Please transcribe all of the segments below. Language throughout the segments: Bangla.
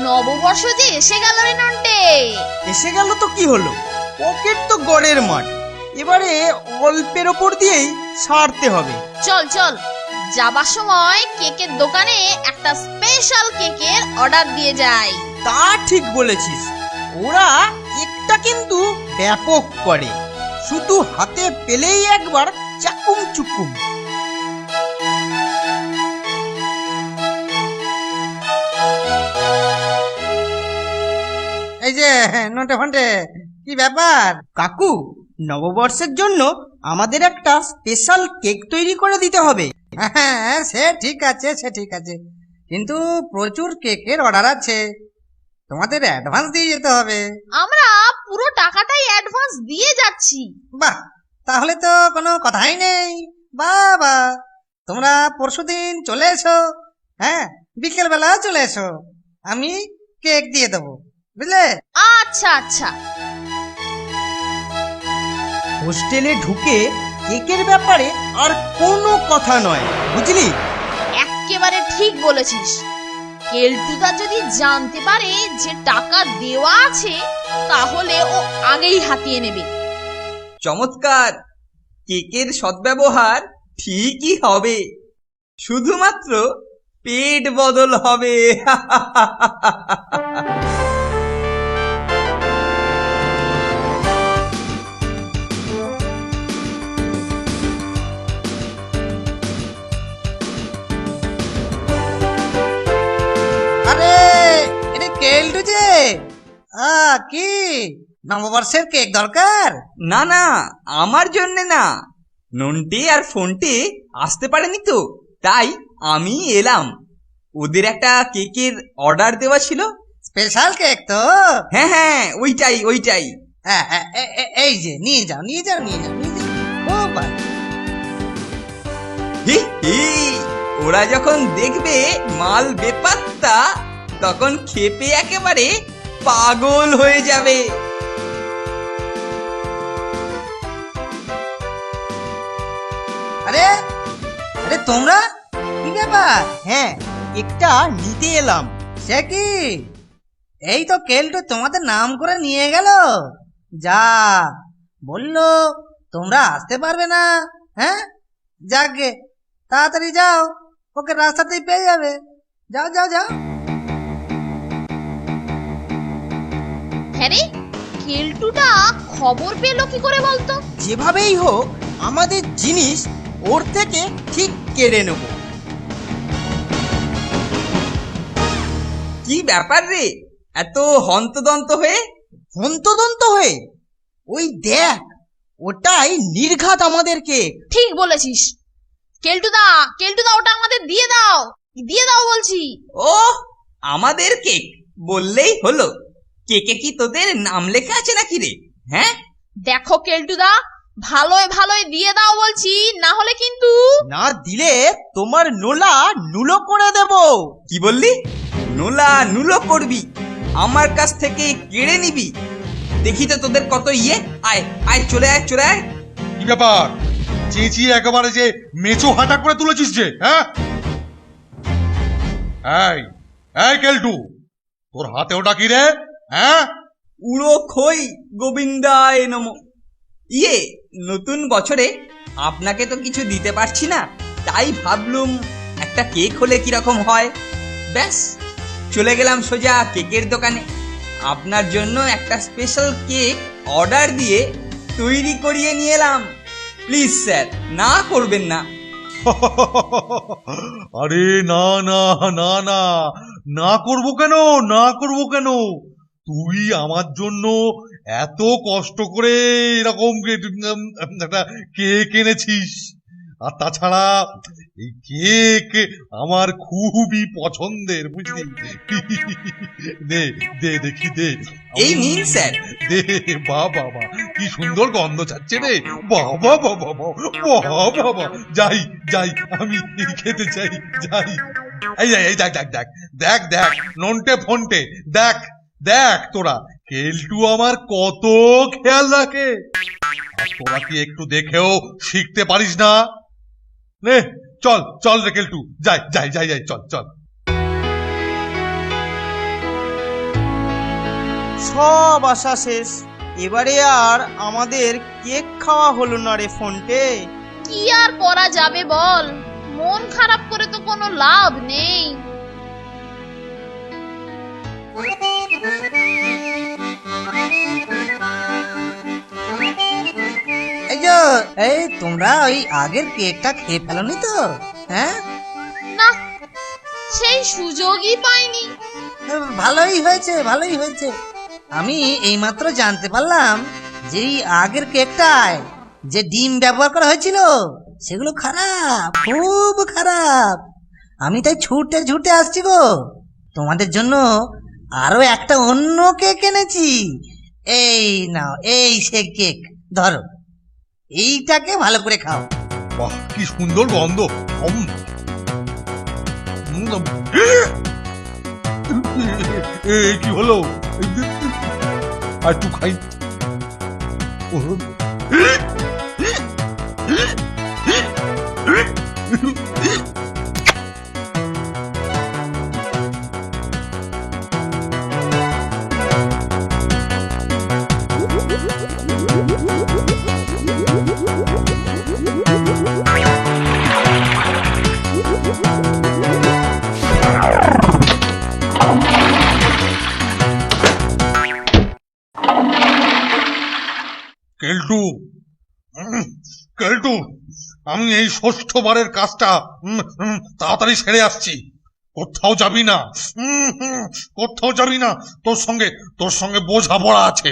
নববর্ষ যে এসে গেল রে নন্টে। এসে গেল তো কি হলো, পকেট তো গড়ের মাঠ, এবারে অল্পের ওপর দিয়েই সারতে হবে। চল চল, যাবার সময় কেকের দোকানে একটা স্পেশাল কেকের অর্ডার দিয়ে যাই। তা ঠিক বলেছিস, ওরা কেকটা কিন্তু ব্যাপক করে, শুধু হাতে পেলেই একবার চাকুম চুকুম। এই যে নটে ফন্টে, কি ব্যাপার? কাকু, নববর্ষের জন্য আমাদের একটা স্পেশাল কেক তৈরি করে দিতে হবে। হ্যাঁ, সে ঠিক আছে, সে ঠিক আছে, কিন্তু প্রচুর কেকের অর্ডার আছে, তোমাদের অ্যাডভান্স দিয়ে যেতে হবে। আমরা পুরো টাকাটাই অ্যাডভান্স দিয়ে যাচ্ছি। বাহ, তাহলে তো কোনো কথাই নেই। বাবা, তোমরা পরশুদিন চলে এসো। হ্যাঁ, বিকেল বেলা চলে এসো, আমি কেক দিয়ে দেবো, বুঝলে? আচ্ছা আচ্ছা। হোস্টেলে ঢুকে কেকের ব্যাপারে আর কোনো কথা নয়, বুঝলি? একেবারে ঠিক বলেছিস। কেলটুদা যদি জানতে পারে যে টাকা দেওয়া আছে, তাহলে ও আগেই হাতিয়ে নেবে। চমৎকার, কেকের সদ্ব্যবহার ঠিকই হবে, শুধুমাত্র পেট বদল হবে। আরে, এটা কেলটু যে। কি নববর্ষের কেক দরকার? না না, আমার জন্য না, নন্টে আর ফোনটে আসতে পারেনি তো, তাই আমি এলাম। ওদের একটা কেকের অর্ডার দেওয়া ছিল। স্পেশাল কেক তো? হ্যাঁ হ্যাঁ, ওইটাই ওইটাই। হ্যাঁ, এই যে নিয়ে যাও, নিয়ে যাও, নিয়ে যাও, নিয়ে যাও। ও বাহ, হি হি, ওরা যখন দেখবে মাল বেপাত্তা, তখন খেপে একেবারে পাগল হয়ে যাবে। আরে আরে তোমরা, কি ব্যাপার? হ্যাঁ, কেকটা নিতে এলাম। সে কি, এই তো কেলটু তোমাদের নাম করে নিয়ে গেল। যা বললো তোমরা আসতে পারবে না। হ্যাঁ, যাকে তাড়াতাড়ি যাও, ওকে রাস্তাতেই পেয়ে যাবে। যাও যাও যাও। হ্যাঁ রে, কেলটুটা খবর পেলো কি করে বলতো? যেভাবেই হোক আমাদের জিনিস ওর থেকে ঠিক কেড়ে নেব। কি ব্যাপার রে, এত হন্তদন্ত হয়ে? হন্তদন্ত হয়ে? ওই দেখ, ওটাই নির্ঘাত আমাদের কেক। ঠিক বলেছিস। কেলটুদা, কেলটুদা, ওটা আমাদের দিয়ে দাও, দিয়ে দাও বলছি। ও, আমাদের কেক বললেই হলো। কেকে কি তোদের নাম লেখা আছে নাকি রে? হ্যাঁ, দেখো কেলটুদা, ভালোই ভালোই দিয়ে দাও বলছি, না হলে কিন্তু। না দিলে তোমার নোলা নুলো করে দেব। কি বললি? নোলা নুলো করবি? আমার কাছ থেকে কেড়ে নিবি? দেখি তো তোদের কত ইয়ে। আয় আয়, চলে আয় চলে আয়। কি ব্যাপার, চেঁচিয়ে একেবারে যে মেচো হাঁটা করে তুলেছিস যে? হ্যাঁ, এই এই কেলটু, তোর হাতে ওটা কি রে? হ্যাঁ, উড়ো খই গোবিন্দায় নমঃ। ইয়ে, নতুন বছরে আপনাকে তো কিছু দিতে পারছি না, তাই ভাবলুম একটা কেক হলে কিরকম হয়। ব্যাস, চলে গেলাম সোজা কেকের দোকানে। আপনার জন্য একটা স্পেশাল কেক অর্ডার দিয়ে তৈরি করিয়ে নিয়ে এলাম। প্লিজ স্যার, না করবেন না। আরে না না না না, না করবো কেন, না করবো কেন? তুই আমার জন্য এত কষ্ট করে এরকম একটা কেক এনেছিস, আর তাছাড়া এই কেক আমার খুবই পছন্দের, বুঝলি? দে দে দেখি, দে। এই নিন স্যার। দে, বাহ বাবা, কি সুন্দর গন্ধ ছাড়ছে রে। বাবা বাবা বাবা বাবা, যাই যাই, আমি খেতে চাই, যাই। এই এই দেখ দেখ দেখ দেখ দেখ, নন্টে ফন্টে, দেখ দেখ তোরা, কেলটু আমার কত খেয়াল রাখে। আর তোরা কি একটু দেখেও শিখতে পারিস না? নে চল চল রে কেলটু, যাই যাই যাই যাই, চল চল। সব আশা শেষ। এবারে আর আমাদের কেক খাওয়া হলো না রে ফোনটে। কি আর করা যাবে বল, মন খারাপ করে তো কোনো লাভ নেই। এই তোমরা ওই আগের কেকটা খেয়ে ফেলোনি তো? হ্যাঁ, না, সেই সুযোগই পাইনি। ভালোই হয়েছে, ভালোই হয়েছে। আমি এইমাত্র জানতে পারলাম যে এই আগের কেকটায় যে ডিম ব্যবহার করা হয়েছিল সেগুলো খারাপ, খুব খারাপ। আমি তাই ছুটে ছুটে আসছি গো। তোমাদের জন্য আরো একটা অন্য কেক এনেছি। এই নাও, এই সে কেক, ধরো, এইটাকে ভালো করে খাও। বাহ, কি সুন্দর গন্ধ। কি হলো? আর একটু খাই। কেলটু, কেলটু, আমি এই ষষ্ঠবারের কাজটা তাড়াতাড়ি সেরে আসছি। কোথাও যাবি না, কোথাও যাবি না। তোর সঙ্গে বোঝাপড়া আছে।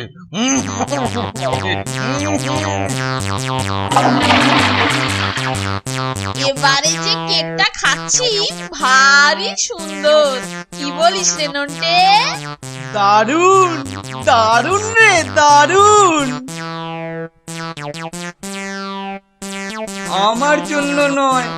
এবারে যে কেকটা খাচ্ছি ভারী সুন্দর, কি বলিস রে নন্টে? দারুণ, দারুণ রে, দারুণ। আমার জন্য নয়,